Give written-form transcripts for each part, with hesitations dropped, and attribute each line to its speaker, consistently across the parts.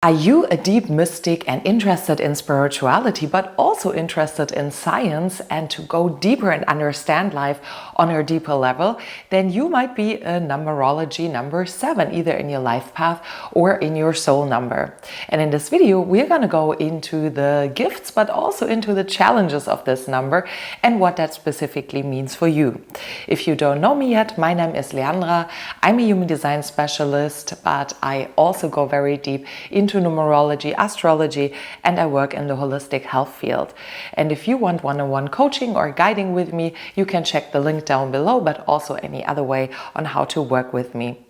Speaker 1: Are you a deep mystic and interested in spirituality, but also interested in science and to go deeper and understand life on a deeper level? Then you might be a numerology number 7, either in your life path or in your soul number. And in this video, we're going to go into the gifts, but also into the challenges of this number and what that specifically means for you. If you don't know me yet, my name is Leandra. I'm a human design specialist, but I also go very deep into numerology, astrology, and I work in the holistic health field. And if you want one-on-one coaching or guiding with me, you can check the link down below, but also any other way on how to work with me.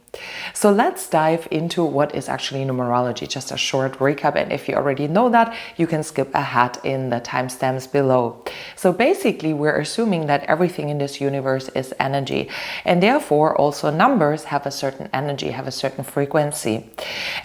Speaker 1: So let's dive into what is actually numerology, just a short recap, and if you already know that, you can skip ahead in the timestamps below. So basically we're assuming that everything in this universe is energy, and therefore also numbers have a certain energy, have a certain frequency.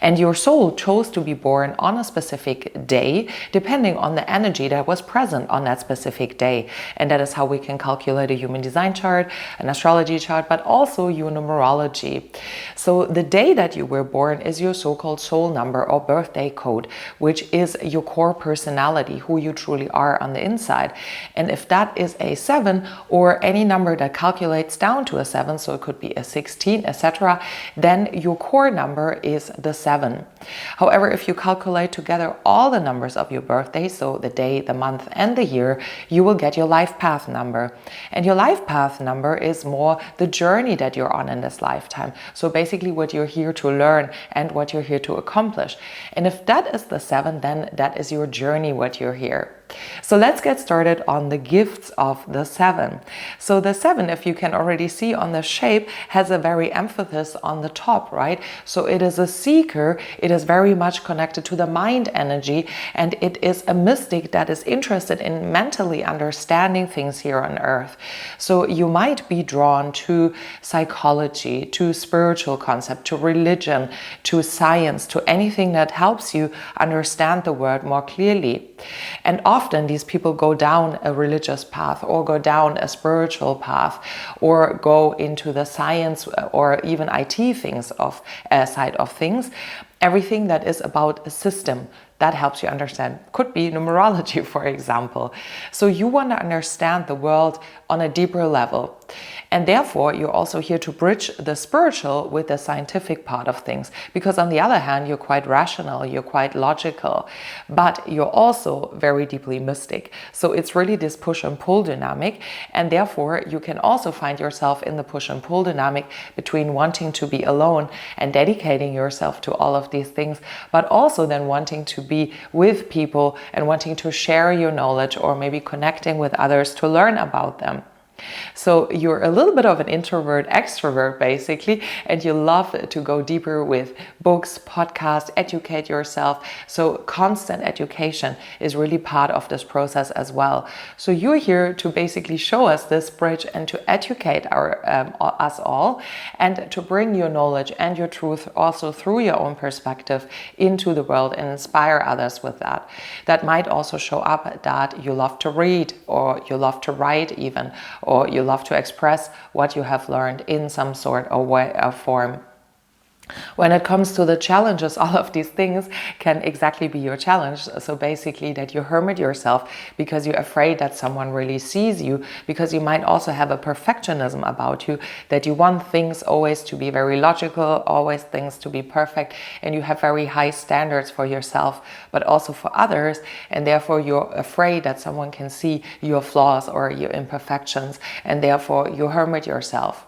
Speaker 1: And your soul chose to be born on a specific day depending on the energy that was present on that specific day. And that is how we can calculate a human design chart, an astrology chart, but also your numerology. So the day that you were born is your so-called soul number or birthday code, which is your core personality, who you truly are on the inside. And if that is a 7 or any number that calculates down to a 7, so it could be a 16, etc., then your core number is the 7. However, if you calculate together all the numbers of your birthday, so the day, the month, and the year, you will get your life path number. And your life path number is more the journey that you're on in this lifetime. So basically what you're here to learn and what you're here to accomplish. And if that is the 7, then that is your journey, what you're here. So let's get started on the gifts of the 7. So the 7, if you can already see on the shape, has a very emphasis on the top, right? So it is a seeker, it is very much connected to the mind energy, and it is a mystic that is interested in mentally understanding things here on earth. So you might be drawn to psychology, to spiritual concept, to religion, to science, to anything that helps you understand the world more clearly. And often these people go down a religious path or go down a spiritual path or go into the science or even IT things of side of things. Everything that is about a system that helps you understand. Could be numerology, for example. So you want to understand the world on a deeper level. And therefore, you're also here to bridge the spiritual with the scientific part of things. Because on the other hand, you're quite rational, you're quite logical, but you're also very deeply mystic. So it's really this push and pull dynamic. And therefore, you can also find yourself in the push and pull dynamic between wanting to be alone and dedicating yourself to all of these things, but also then wanting to be with people and wanting to share your knowledge or maybe connecting with others to learn about them. So you're a little bit of an introvert, extrovert basically, and you love to go deeper with books, podcasts, educate yourself. So constant education is really part of this process as well. So you're here to basically show us this bridge and to educate us all and to bring your knowledge and your truth also through your own perspective into the world and inspire others with that. That might also show up that you love to read or you love to write even, or you love to express what you have learned in some sort of way or form. When it comes to the challenges, all of these things can exactly be your challenge. So basically that you hermit yourself because you're afraid that someone really sees you, because you might also have a perfectionism about you, that you want things always to be very logical, always things to be perfect, and you have very high standards for yourself, but also for others, and therefore you're afraid that someone can see your flaws or your imperfections, and therefore you hermit yourself.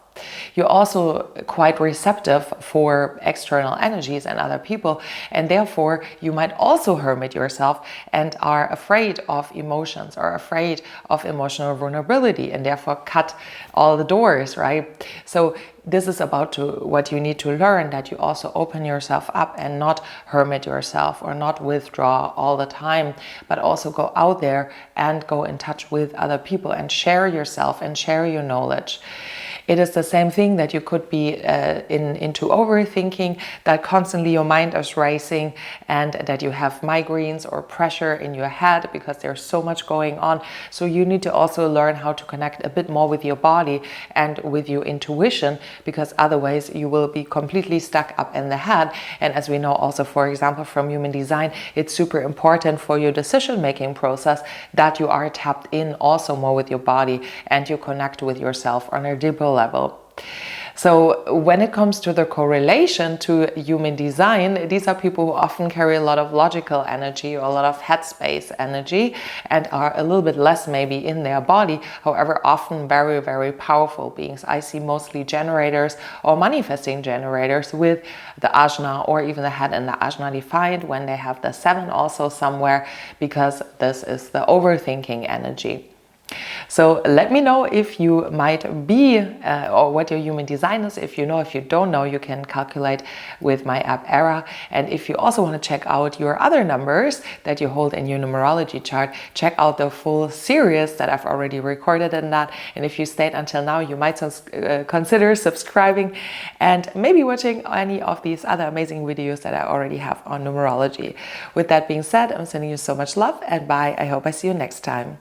Speaker 1: You're also quite receptive for external energies and other people, and therefore you might also hermit yourself and are afraid of emotions or afraid of emotional vulnerability and therefore cut all the doors, right? So this is about what you need to learn, that you also open yourself up and not hermit yourself or not withdraw all the time, but also go out there and go in touch with other people and share yourself and share your knowledge. It is the same thing that you could be into overthinking, that constantly your mind is racing, and that you have migraines or pressure in your head because there's so much going on. So you need to also learn how to connect a bit more with your body and with your intuition, because otherwise you will be completely stuck up in the head. And as we know also, for example, from human design, it's super important for your decision-making process that you are tapped in also more with your body and you connect with yourself on a deeper level. So when it comes to the correlation to human design, these are people who often carry a lot of logical energy or a lot of headspace energy and are a little bit less maybe in their body, however often very, very powerful beings. I see mostly generators or manifesting generators with the ajna or even the head and the ajna defined when they have the 7 also somewhere, because this is the overthinking energy. So let me know if you might be or what your human design is. If you know, if you don't know, you can calculate with my app Era. And if you also want to check out your other numbers that you hold in your numerology chart, check out the full series that I've already recorded in that. And if you stayed until now, you might consider subscribing and maybe watching any of these other amazing videos that I already have on numerology. With that being said, I'm sending you so much love and bye. I hope I see you next time.